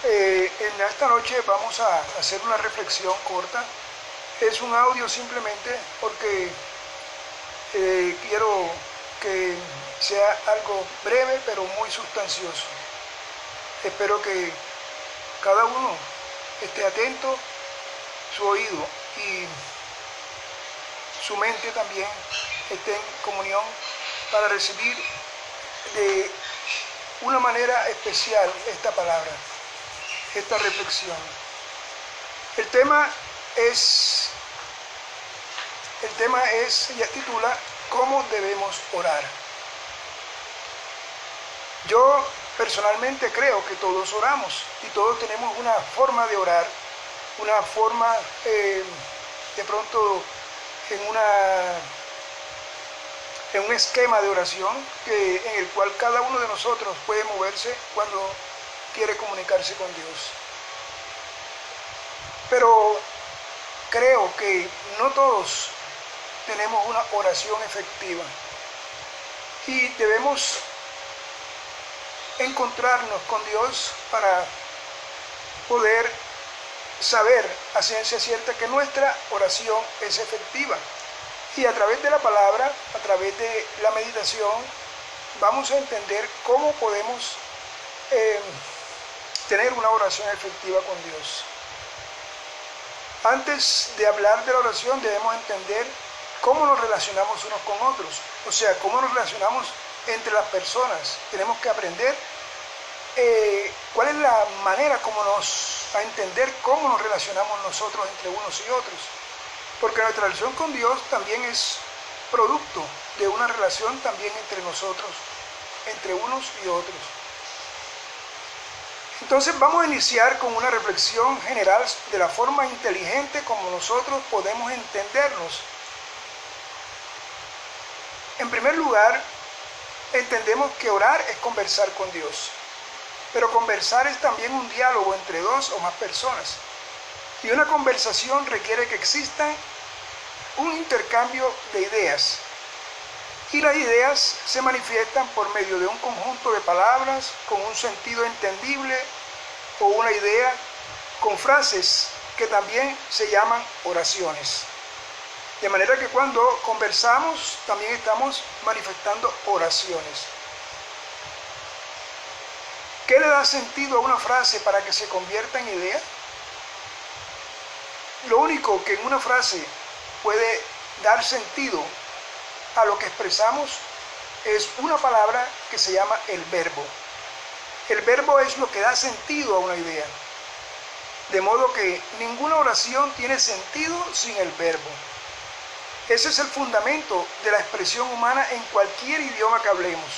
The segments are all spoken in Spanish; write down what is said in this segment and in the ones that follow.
En esta noche vamos a hacer una reflexión corta. Es un audio simplemente porque quiero que sea algo breve pero muy sustancioso. Espero que cada uno esté atento, su oído y su mente también esté en comunión para recibir de una manera especial esta palabra, esta reflexión. El tema titula ¿Cómo debemos orar? Yo personalmente creo que todos oramos y todos tenemos una forma de orar, una forma de pronto en un esquema de oración en el cual cada uno de nosotros puede moverse cuando quiere comunicarse con Dios. Pero creo que no todos tenemos una oración efectiva y debemos encontrarnos con Dios para poder saber a ciencia cierta que nuestra oración es efectiva. Y a través de la palabra, a través de la meditación, vamos a entender cómo podemos tener una oración efectiva con Dios. Antes de hablar de la oración debemos entender cómo nos relacionamos unos con otros, o sea, cómo nos relacionamos entre las personas. Tenemos que aprender cuál es la manera a entender cómo nos relacionamos nosotros entre unos y otros. Porque nuestra relación con Dios también es producto de una relación también entre nosotros, entre unos y otros. Entonces vamos a iniciar con una reflexión general de la forma inteligente como nosotros podemos entendernos. En primer lugar, entendemos que orar es conversar con Dios. Pero conversar es también un diálogo entre dos o más personas. Y una conversación requiere que exista un intercambio de ideas. Y las ideas se manifiestan por medio de un conjunto de palabras con un sentido entendible o una idea con frases que también se llaman oraciones. De manera que cuando conversamos también estamos manifestando oraciones. ¿Qué le da sentido a una frase para que se convierta en idea? Lo único que en una frase puede dar sentido a lo que expresamos es una palabra que se llama el verbo. El verbo es lo que da sentido a una idea. De modo que ninguna oración tiene sentido sin el verbo. Ese es el fundamento de la expresión humana en cualquier idioma que hablemos.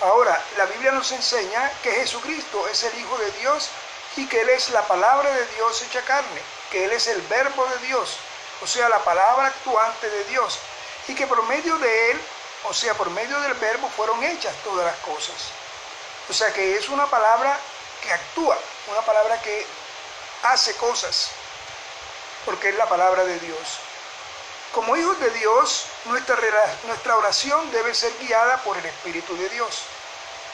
Ahora, la Biblia nos enseña que Jesucristo es el Hijo de Dios y que Él es la palabra de Dios hecha carne, que Él es el verbo de Dios, o sea, la palabra actuante de Dios, y que por medio de Él, o sea, por medio del verbo, fueron hechas todas las cosas. O sea, que es una palabra que actúa, una palabra que hace cosas, porque es la palabra de Dios. Como hijos de Dios, nuestra oración debe ser guiada por el Espíritu de Dios,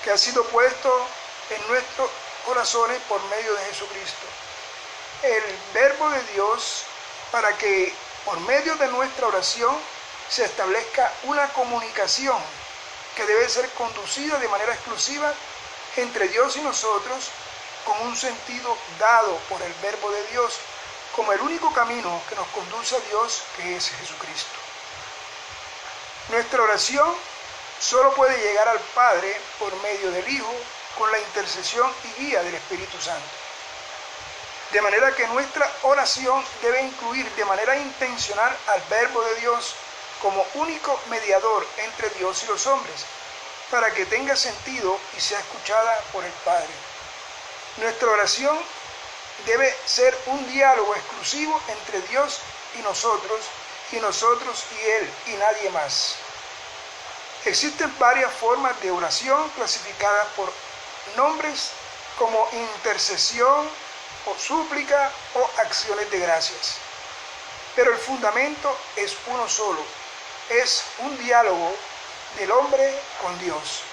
que ha sido puesto en nuestros corazones por medio de Jesucristo. El verbo de Dios, para que por medio de nuestra oración se establezca una comunicación que debe ser conducida de manera exclusiva entre Dios y nosotros, con un sentido dado por el verbo de Dios, como el único camino que nos conduce a Dios, que es Jesucristo. Nuestra oración solo puede llegar al Padre por medio del Hijo, con la intercesión y guía del Espíritu Santo. De manera que nuestra oración debe incluir de manera intencional al Verbo de Dios como único mediador entre Dios y los hombres, para que tenga sentido y sea escuchada por el Padre. Nuestra oración debe ser un diálogo exclusivo entre Dios y nosotros y Él y nadie más. Existen varias formas de oración clasificadas por nombres como intercesión o súplica o acciones de gracias. Pero el fundamento es uno solo, es un diálogo del hombre con Dios.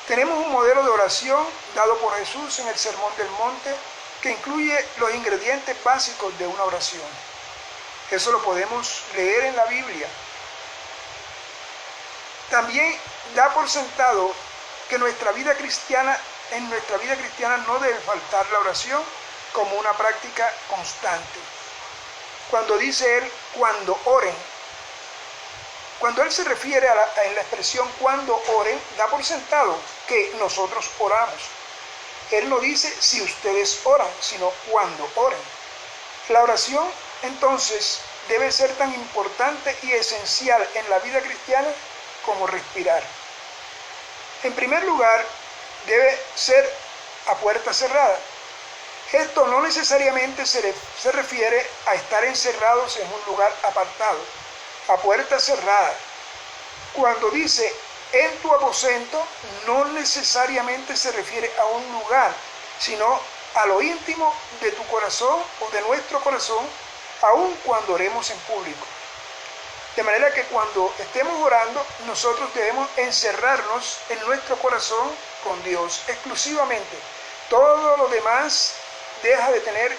Tenemos un modelo de oración dado por Jesús en el Sermón del Monte que incluye los ingredientes básicos de una oración. Eso lo podemos leer en la Biblia. También da por sentado que en nuestra vida cristiana no debe faltar la oración como una práctica constante. Cuando dice él, cuando oren, cuando él se refiere en la expresión cuando oren, da por sentado que nosotros oramos. Él no dice si ustedes oran, sino cuando oren. La oración, entonces, debe ser tan importante y esencial en la vida cristiana como respirar. En primer lugar, debe ser a puerta cerrada. Esto no necesariamente se refiere a estar encerrados en un lugar apartado, a puerta cerrada. Cuando dice en tu aposento, no necesariamente se refiere a un lugar, sino a lo íntimo de tu corazón o de nuestro corazón, aun cuando oremos en público. De manera que cuando estemos orando, nosotros debemos encerrarnos en nuestro corazón con Dios exclusivamente. Todo lo demás deja de tener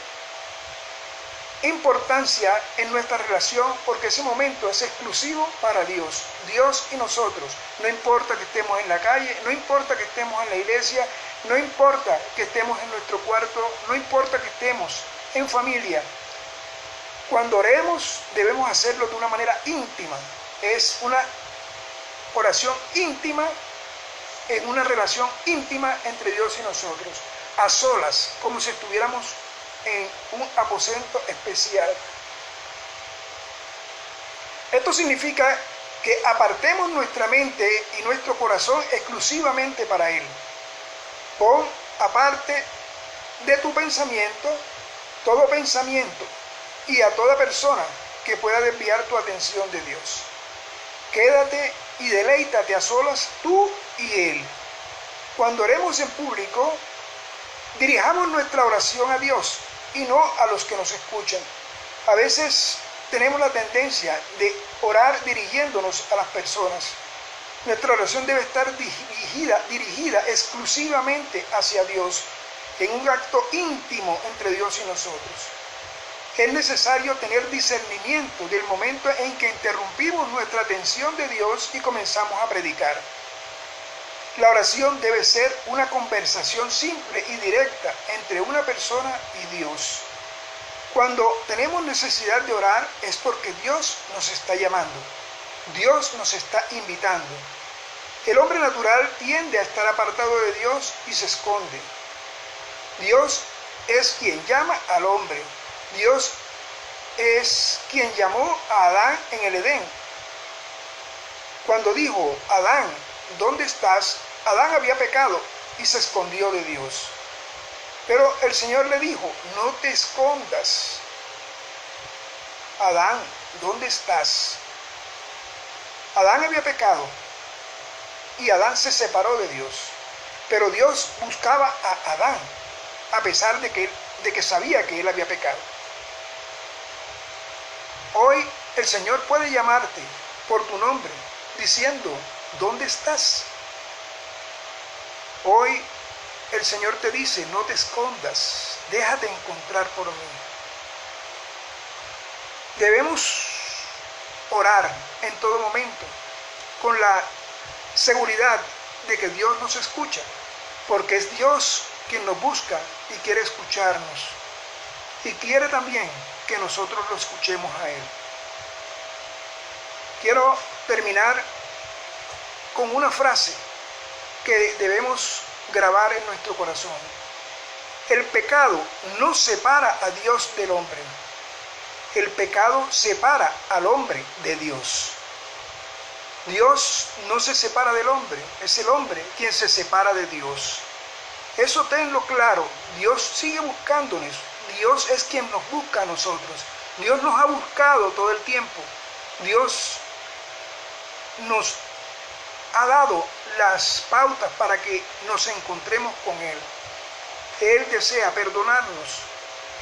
importancia en nuestra relación porque ese momento es exclusivo para Dios. Dios y nosotros. No importa que estemos en la calle, no importa que estemos en la iglesia, no importa que estemos en nuestro cuarto, no importa que estemos en familia. Cuando oremos debemos hacerlo de una manera íntima. Es una oración íntima, en una relación íntima entre Dios y nosotros. A solas, como si estuviéramos en un aposento especial. Esto significa que apartemos nuestra mente y nuestro corazón exclusivamente para Él. Pon aparte de tu pensamiento todo pensamiento y a toda persona que pueda desviar tu atención de Dios. Quédate y deleítate a solas tú y Él. Cuando oremos en público, dirijamos nuestra oración a Dios y no a los que nos escuchan. A veces tenemos la tendencia de orar dirigiéndonos a las personas. Nuestra oración debe estar dirigida exclusivamente hacia Dios, en un acto íntimo entre Dios y nosotros. Es necesario tener discernimiento del momento en que interrumpimos nuestra atención de Dios y comenzamos a predicar. La oración debe ser una conversación simple y directa entre una persona y Dios. Cuando tenemos necesidad de orar es porque Dios nos está llamando. Dios nos está invitando. El hombre natural tiende a estar apartado de Dios y se esconde. Dios es quien llama al hombre. Dios es quien llamó a Adán en el Edén. Cuando dijo, Adán, ¿dónde estás? Adán había pecado y se escondió de Dios. Pero el Señor le dijo, no te escondas. Adán, ¿dónde estás? Adán había pecado y Adán se separó de Dios. Pero Dios buscaba a Adán a pesar de que sabía que él había pecado. Hoy el Señor puede llamarte por tu nombre diciendo, ¿dónde estás? Hoy el Señor te dice, no te escondas, déjate encontrar por mí. Debemos orar en todo momento con la seguridad de que Dios nos escucha, porque es Dios quien nos busca y quiere escucharnos. Y quiere también que nosotros lo escuchemos a Él. Quiero terminar con una frase que debemos grabar en nuestro corazón. El pecado no separa a Dios del hombre. El pecado separa al hombre de Dios. Dios no se separa del hombre, es el hombre quien se separa de Dios. Eso tenlo claro, Dios sigue buscándonos, Dios es quien nos busca a nosotros. Dios nos ha buscado todo el tiempo. Dios nos ha dado las pautas para que nos encontremos con Él. Él desea perdonarnos.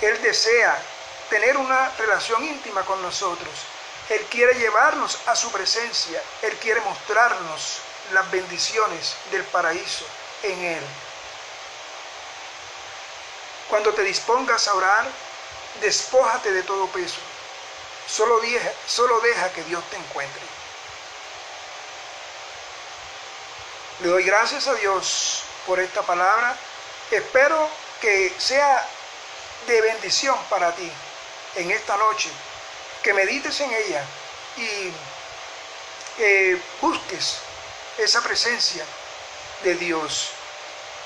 Él desea tener una relación íntima con nosotros. Él quiere llevarnos a su presencia. Él quiere mostrarnos las bendiciones del paraíso en Él. Cuando te dispongas a orar, despójate de todo peso. Solo deja que Dios te encuentre. Le doy gracias a Dios por esta palabra. Espero que sea de bendición para ti en esta noche, que medites en ella y busques esa presencia de Dios.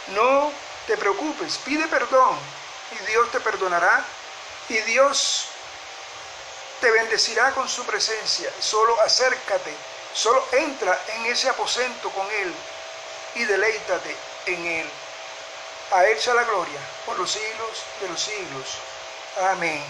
No te preocupes, pide perdón y Dios te perdonará y Dios te bendecirá con su presencia. Solo acércate, solo entra en ese aposento con Él y deleítate en Él. A Él sea la gloria por los siglos de los siglos. Amén.